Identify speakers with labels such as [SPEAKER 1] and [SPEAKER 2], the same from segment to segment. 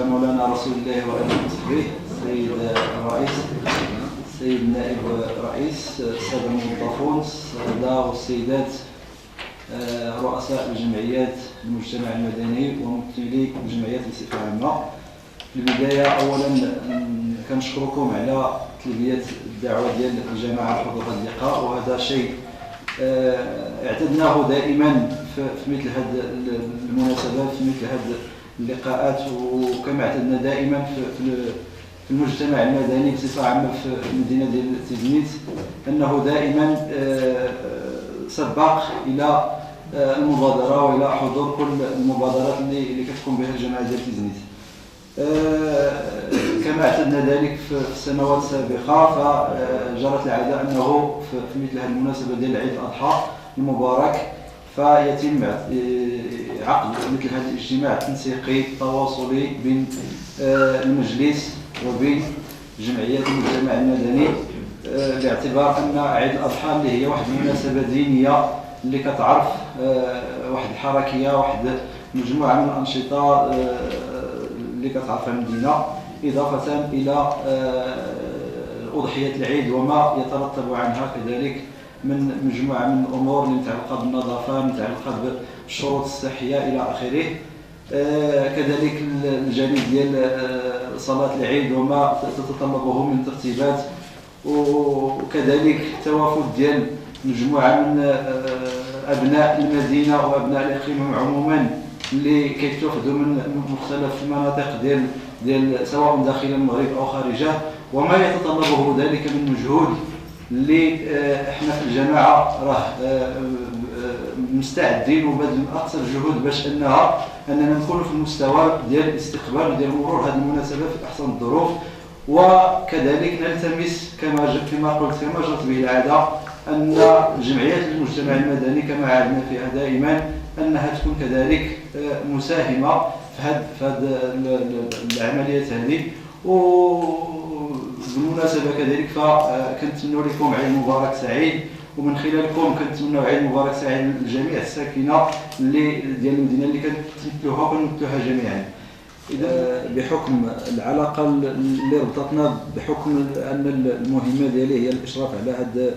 [SPEAKER 1] مولانا رسول الله وآله وصحبه، السيد الرئيس، السيد نائب الرئيس، السادة الموظفون، السادة والسيدات رؤساء الجمعيات المجتمع المدني وممثلي الجمعيات بصفة عامة. في البداية أولا كنشكركم على تلبية الدعوة ديال الجماعة لحضور هذا اللقاء، وهذا شيء اعتدناه دائما في مثل هذه المناسبات، في مثل هذه اللقاءات، وكما اعتدنا دائما في المجتمع المدني بصفة عامة في المدينة ديال تيزنيت، أنه دائما سباق إلى المبادرة وإلى حضور كل المبادرات اللي كتقوم بها الجماعة ديال تيزنيت. كما اعتدنا ذلك في السنوات السابقة، فجرت العادة أنه في مثل هذه المناسبة ديال عيد الأضحى المبارك فيتم عقد مثل هذا الاجتماع التنسيقي التواصلي بين المجلس وبين جمعيات المجتمع المدني، باعتبار أن عيد الأضحى اللي هي واحد المناسبة دينية اللي كتعرف واحد الحركية، واحد مجموعة من الأنشطة اللي كتعرفها المدينة، إضافة إلى أضحية العيد وما يترتب عنها كذلك من مجموعة من الأمور اللي متعلقة بالنظافة، متعلقة بالشروط الصحية إلى آخره. كذلك الجانب ديال صلاة العيد وما تتطلبه من ترتيبات، وكذلك توافد ديال مجموعة من أبناء المدينة وأبناء الإقليم عموما اللي كيتوفدوا من مختلف المناطق ديال سواء داخل المغرب أو خارجه، وما يتطلبه ذلك من مجهود اللي احنا في الجماعة راه مستعدين وبذل أقصى الجهود باش أننا نكون في المستوى ديال الاستقبال وديال مرور هذه المناسبة في أحسن الظروف. وكذلك نلتمس كما قلت كما جرت به العادة أن جمعيات المجتمع المدني كما عهدنا فيها دائما أنها تكون كذلك مساهمة في هذه العمليات هذه. وبالمناسبة كذلك فكنتمنى لكم عيد مبارك سعيد، ومن خلالكم كنتمنى عيد مبارك سعيد لجميع الساكنة ديال المدينة اللي كنتمثلوها وكنمثلوها جميعا. إذا بحكم العلاقة اللي ربطتنا، بحكم أن المهمة ديالي هي الإشراف على هذا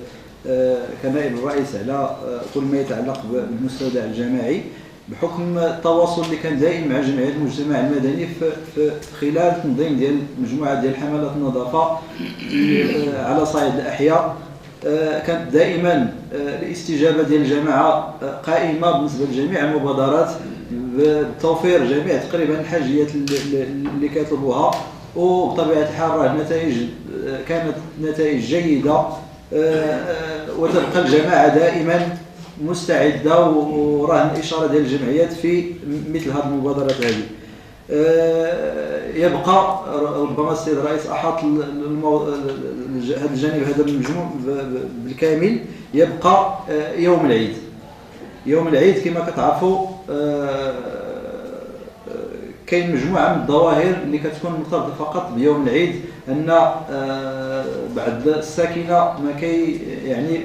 [SPEAKER 1] كنائب الرئيس على كل ما يتعلق بالمستودع الجماعي، بحكم التواصل اللي كان دائم مع جمعيات المجتمع المدني في خلال تنظيم ديال مجموعة ديال حملات النظافة على صعيد الأحياء، كانت دائما الاستجابة ديال الجماعة قائمة بالنسبة لجميع المبادرات بتوفير جميع تقريبا الحاجيات اللي كيطلبوها، وبطبيعة الحال راه النتائج كانت نتائج جيدة، وتبقى الجماعة دائما مستعدة، وراه الإشارة ديال الجمعيات في مثل هذه المبادرات هذه. يبقى ربما السيد الرئيس أحاط هذا الجانب هذا المجموع بالكامل، يبقى يوم العيد. يوم العيد كما كتعرفوا كاين مجموعة من الظواهر اللي كتكون مرتبطة فقط بيوم العيد، أن بعض الساكنة ما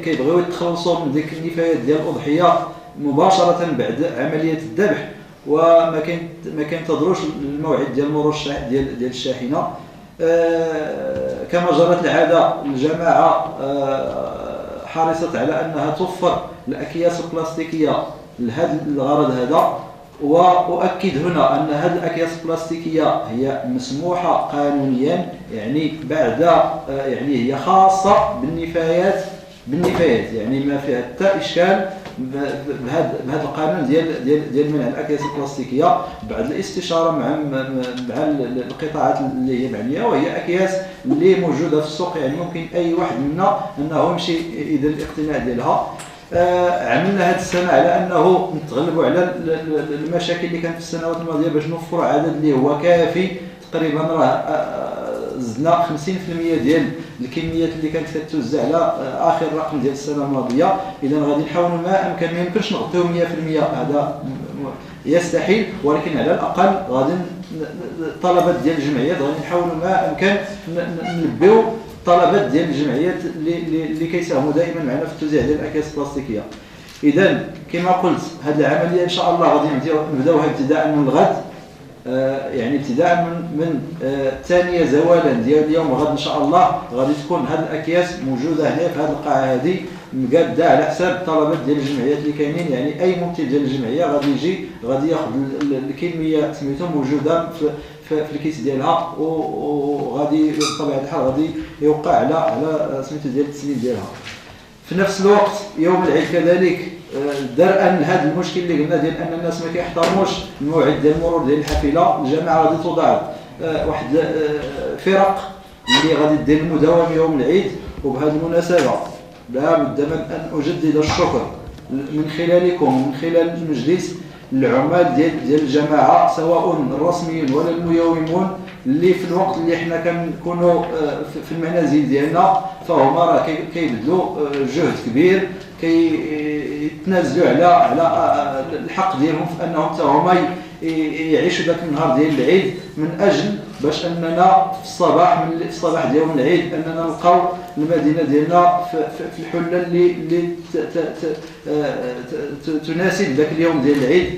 [SPEAKER 1] كيبغيو يتخلصوا من ديك النفايات ديال الأضحية مباشرة بعد عملية الذبح، وما كينتظروش الموعد ديال مرور ديال الشاحنة. كما جرت العادة الجماعة حرصت على أنها توفر الأكياس البلاستيكية لهذا الغرض هذا، وأؤكد هنا أن هذه الأكياس البلاستيكية هي مسموحة قانونيا، يعني هي خاصة بالنفايات، يعني ما فيها حتى إشكال بهذا القانون ديال منع الأكياس البلاستيكية، بعد الاستشارة مع القطاعات اللي هي معنية، وهي أكياس اللي موجودة في السوق، يعني ممكن أي واحد منا أنه يمشي إذا الاقتناء ديالها. عملنا هذه السنة على أنه نتغلبوا على المشاكل اللي كانت في السنوات الماضية باش نوفروا عدد اللي هو كافي. تقريبا راه زدنا 50% ديال الكميات اللي كانت كتوزع على آخر رقم ديال السنة الماضية. إذا غادي نحاولوا ما أمكن، ما يمكنش نغطيو 100%، هذا يستحيل، ولكن على الأقل غادي الطلبات ديال الجمعيات غادي نحاولوا ما أمكن نلبيو طلبات ديال الجمعيات اللي كيساهموا دائما معنا في التوزيع ديال الاكياس البلاستيكيه. اذا كما قلت هذه العمليه ان شاء الله غادي نبداوها ابتداء من الغد، يعني ابتداء من ثانيه زوالا ديال اليوم وغد ان شاء الله غادي تكون هذه الاكياس موجوده هنا في هذه القاعه هذه مقاده على حساب الطلبات ديال الجمعيات اللي كاينين. يعني اي ممثل ديال الجمعيه غادي يجي غادي ياخذ الكميه سميتو موجوده في الكيس ديالها، وغادي بطبيعه الحال غادي يوقع على سميتو ديال التسليم ديالها. في نفس الوقت يوم العيد كذلك درءا لهذا المشكل اللي قلنا ديال ان الناس ما كيحترموش الموعد ديال المرور ديال الحافله، الجماعه غادي توضع واحد فرق اللي غادي دير المداومه يوم العيد. وبهذه المناسبه لا بد من ان اجدد الشكر من خلالكم ومن خلال المجلس العمال ديال الجماعه سواء الرسميين ولا الميومون اللي في الوقت اللي حنا كنكونوا في المنازل ديالنا فهما راه كيبذلوا جهد كبير، كيتنازلوا على الحق ديالهم في انهم حتى هما يعيشوا ذاك النهار ديال العيد من اجل باش اننا في الصباح ديال يوم العيد اننا نلقاو المدينه ديالنا في الحله اللي تناسب ذاك اليوم ديال العيد.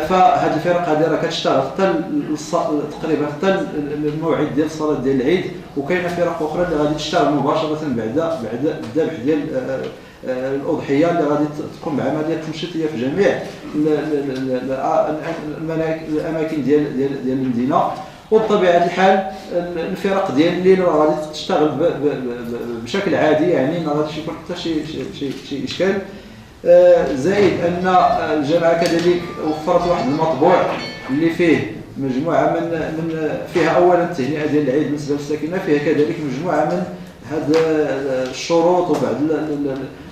[SPEAKER 1] فهاد الفرق هذه راه كتشتغل حتى تقريبا حتى الموعد ديال الصلاه ديال العيد، وكاينه فرق اخرى اللي غادي تشتغل مباشره بعد الذبح ديال الاضحيه اللي غادي تقوم بعمليه تمشيطيه في جميع الاماكن ديال المدينه. وبطبيعه الحال الفرق ديال الليل راه غادي تشتغل بشكل عادي، يعني ما غاديش يكون حتى شي اشكال. زائد ان الجامعه كذلك وفرت واحد المطبوع اللي فيه مجموعه من فيها اولا التهنئه ديال العيد بالنسبه للساكنه، فيها كذلك مجموعه من هذه الشروط وبعض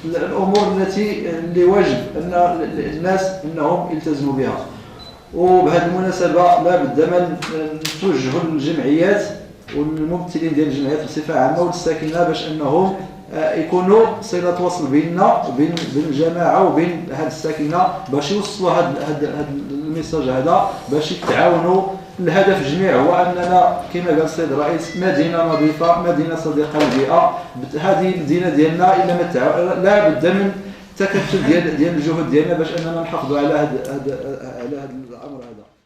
[SPEAKER 1] الامور اللي واجب ان الناس انهم يلتزموا بها. وبهذه المناسبه لا بد من نتوجهوا للجمعيات والممثلين ديال الجمعيات بصفه عامه والساكنه باش انهم يكونوا صله وصل بيننا وبين الجماعه وبين هذه الساكنه باش يوصلوا هذا الميساج هذا باش يتعاونوا. الهدف الجميع هو اننا كما قال السيد الرئيس مدينه نظيفه، مدينه صديقه للبيئه. هذه المدينه ديالنا الا ما لا بد من تكتل ديال الجهود ديالنا باش اننا نحافظوا على هذا الامر هذا.